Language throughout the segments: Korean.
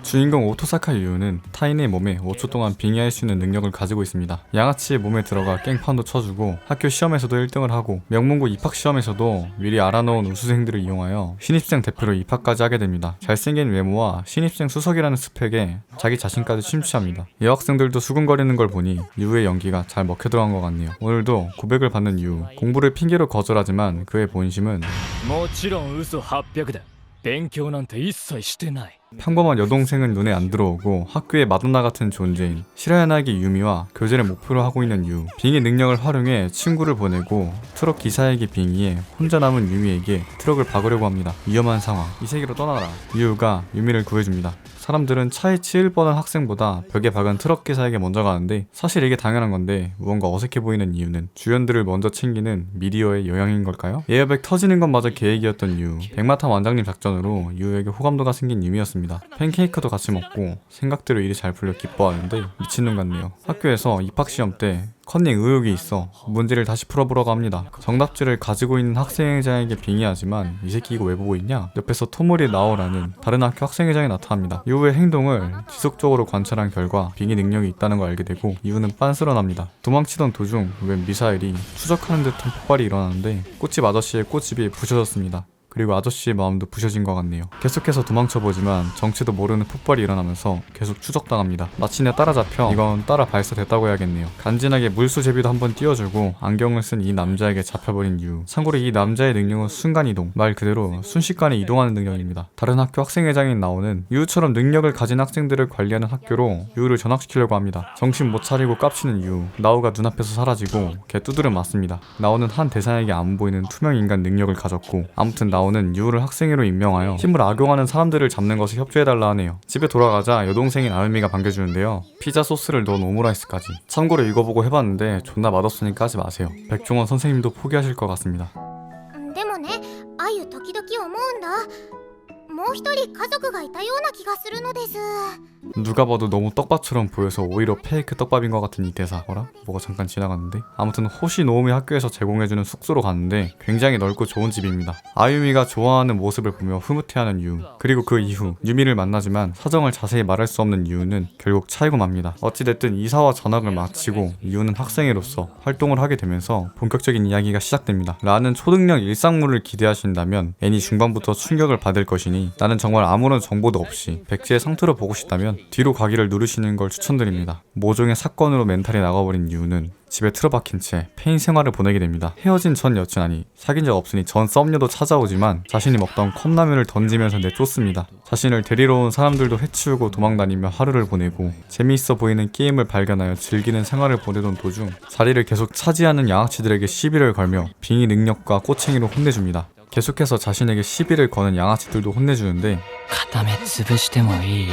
주인공 오토사카 유우는 타인의 몸에 5초 동안 빙의할 수 있는 능력을 가지고 있습니다. 양아치의 몸에 들어가 깽판도 쳐주고 학교 시험에서도 1등을 하고 명문고 입학 시험에서도 미리 알아놓은 우수생들을 이용하여 신입생 대표로 입학까지 하게 됩니다. 잘생긴 외모와 신입생 수석이라는 스펙에 자기 자신까지 심취합니다. 여학생들도 수근거리는 걸 보니 유우의 연기가 잘 먹혀 들어간 것 같네요. 오늘도 고백을 받는 유우, 공부를 핑계로 거절하지만 그의 본심은 もちろん嘘800だ。勉強なんて一切してない。 평범한 여동생은 눈에 안 들어오고 학교의 마돈나 같은 존재인 시라야나기 유미와 교제를 목표로 하고 있는 유. 빙의 능력을 활용해 친구를 보내고 트럭 기사에게 빙의해 혼자 남은 유미에게 트럭을 박으려고 합니다. 위험한 상황. 이 세계로 떠나라. 유가 유미를 구해줍니다. 사람들은 차에 치일 뻔한 학생보다 벽에 박은 트럭 기사에게 먼저 가는데 사실 이게 당연한 건데 무언가 어색해 보이는 이유는 주연들을 먼저 챙기는 미디어의 영향인 걸까요? 에어백 터지는 것마저 계획이었던 유. 백마탄 원장님 작전으로 유에게 호감도가 생긴 유미였습니다. 팬케이크도 같이 먹고 생각대로 일이 잘 풀려 기뻐하는데 미친놈 같네요. 학교에서 입학시험 때 컨닝 의혹이 있어 문제를 다시 풀어보려고 합니다. 정답지를 가지고 있는 학생회장에게 빙의하지만 이 새끼 이거 왜 보고 있냐? 옆에서 토모리 나오라는 다른 학교 학생회장이 나타납니다. 유우의 행동을 지속적으로 관찰한 결과 빙의 능력이 있다는 걸 알게 되고 유우는 빤스런합니다. 도망치던 도중 웬 미사일이 추적하는 듯한 폭발이 일어나는데 꽃집 아저씨의 꽃집이 부셔졌습니다. 그리고 아저씨의 마음도 부셔진 것 같네요. 계속해서 도망쳐보지만 정체도 모르는 폭발이 일어나면서 계속 추적당합니다. 마침내 따라잡혀 이건 따라 발사됐다고 해야겠네요. 간지나게 물수 제비도 한번 띄워주고 안경을 쓴 이 남자에게 잡혀버린 유. 참고로 이 남자의 능력은 순간이동, 말 그대로 순식간에 이동하는 능력입니다. 다른 학교 학생회장이 나오는 유처럼 능력을 가진 학생들을 관리하는 학교로 유를 전학시키려고 합니다. 정신 못 차리고 깝치는 유. 나우가 눈앞에서 사라지고 걔 두드려 맞습니다. 나우는 한 대상에게 안 보이는 투명 인간 능력을 가졌고 아무튼 나우는 유를 학생회로 임명하여 힘을 악용하는 사람들을 잡는 것에 협조해달라 하네요. 집에 돌아가자 여동생인 아유미가 반겨주는데요. 피자 소스를 넣은 오므라이스까지. 참고로 이거 보고 해봤는데 존나 맛없으니까 하지 마세요. 백종원 선생님도 포기하실 것 같습니다. でもね、あゆ時々思うんだ。もう一人家族がいたような気がするのです。 누가 봐도 너무 떡밥처럼 보여서 오히려 페이크 떡밥인 것 같은 이 대사. 어라? 뭐가 잠깐 지나갔는데? 아무튼 호시노우미 학교에서 제공해주는 숙소로 갔는데 굉장히 넓고 좋은 집입니다. 아유미가 좋아하는 모습을 보며 흐뭇해하는 유. 그리고 그 이후 유미를 만나지만 사정을 자세히 말할 수 없는 유는 결국 차이고 맙니다. 어찌됐든 이사와 전학을 마치고 유는 학생회로서 활동을 하게 되면서 본격적인 이야기가 시작됩니다. 라는 초능력 일상물을 기대하신다면 애니 중반부터 충격을 받을 것이니 나는 정말 아무런 정보도 없이 백지의 상태로 보고 싶다면 뒤로 가기를 누르시는 걸 추천드립니다. 모종의 사건으로 멘탈이 나가버린 유는 집에 틀어박힌 채 폐인 생활을 보내게 됩니다. 헤어진 전 여친 아니 사귄 적 없으니 전 썸녀도 찾아오지만 자신이 먹던 컵라면을 던지면서 내쫓습니다. 자신을 데리러 온 사람들도 해치우고 도망다니며 하루를 보내고 재미있어 보이는 게임을 발견하여 즐기는 생활을 보내던 도중 자리를 계속 차지하는 양아치들에게 시비를 걸며 빙의 능력과 꼬챙이로 혼내줍니다. 계속해서 자신에게 시비를 거는 양아치들도 혼내주는데 片目潰してもいい？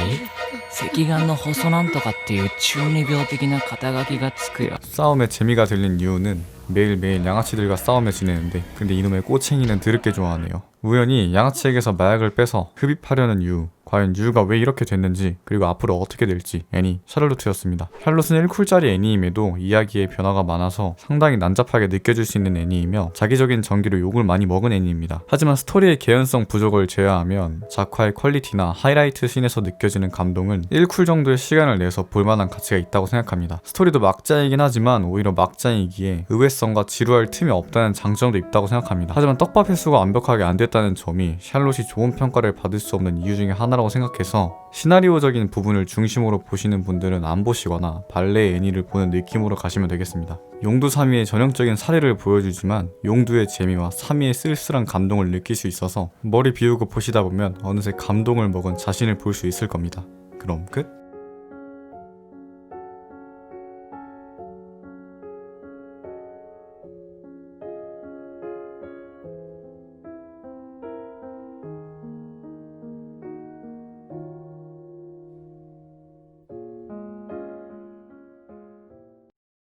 赤眼の細なんとかっていう中二病的な肩書きがつくよ。 싸움에 재미가 들린 유우는 매일매일 양아치들과 싸우며 지내는데 근데 이놈의 꼬챙이는 드럽게 좋아하네요. 우연히 양아치에게서 마약을 빼서 흡입하려는 유. 과연 유가 왜 이렇게 됐는지 그리고 앞으로 어떻게 될지. 애니 샬롯트였습니다. 샬롯은 1쿨짜리 애니임에도 이야기에 변화가 많아서 상당히 난잡하게 느껴질 수 있는 애니이며 자기적인 전기로 욕을 많이 먹은 애니입니다. 하지만 스토리의 개연성 부족을 제외하면 작화의 퀄리티나 하이라이트 씬에서 느껴지는 감동은 1쿨 정도의 시간을 내서 볼만한 가치가 있다고 생각합니다. 스토리도 막자이긴 하지만 오히려 막자이기에 의외성과 지루할 틈이 없다는 장점도 있다고 생각합니다. 하지만 떡밥 횟수가 완벽하게 안 됐다는 점이 샬롯이 좋은 평가를 받을 수 없는 이유 중에 하나라고 생각해서 시나리오적인 부분을 중심으로 보시는 분들은 안 보시거나 발레 애니를 보는 느낌으로 가시면 되겠습니다. 용두 3위의 전형적인 사례를 보여주지만 용두의 재미와 3위의 쓸쓸한 감동을 느낄 수 있어서 머리 비우고 보시다 보면 어느새 감동을 먹은 자신을 볼 수 있을 겁니다. 그럼 끝!